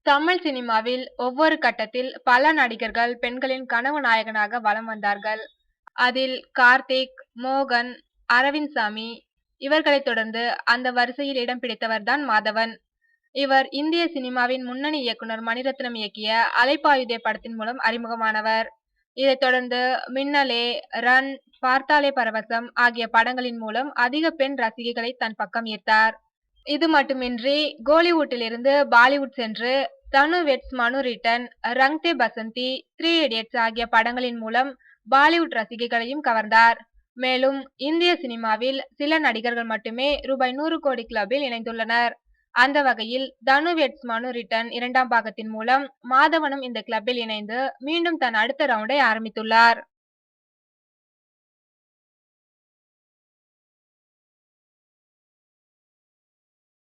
தமிழ் சினிமாவில் ஒவ்வொரு கட்டத்தில் பல நடிகர்கள் பெண்களின் கனவு நாயகனாக வலம் வந்தார்கள். அதில் கார்த்திக், மோகன், அரவிந்த் சாமி இவர்களைத் தொடர்ந்து அந்த வரிசையில் இடம் பிடித்தவர்தான் மாதவன். இவர் இந்திய சினிமாவின் முன்னணி இயக்குனர் மணிரத்னம் இயக்கிய அலைப்பாயுதே படத்தின் மூலம் அறிமுகமானவர். இதைத் தொடர்ந்து மின்னலே, ரன், பார்த்தாலே பரவசம் ஆகிய படங்களின் மூலம் அதிக பெண் ரசிகைகளை தன் பக்கம் ஈர்த்தார். இது மட்டுமின்றி கோலிவுட்டிலிருந்து பாலிவுட் சென்று தனு வெட்ஸ் மனு ரிட்டன், ரங் தே பசந்தி, 3 இடியட்ஸ் ஆகிய படங்களின் மூலம் பாலிவுட் ரசிகைகளையும் கவர்ந்தார். மேலும் இந்திய சினிமாவில் சில நடிகர்கள் மட்டுமே ரூ.100 கோடி கிளப்பில் இணைந்துள்ளனர். அந்த வகையில் தனு வெட்ஸ் மனு ரிட்டன் 2ஆம் பாகத்தின் மூலம் மாதவனும் இந்த கிளப்பில் இணைந்து மீண்டும் தன் அடுத்த ரவுண்டை ஆரம்பித்துள்ளார்.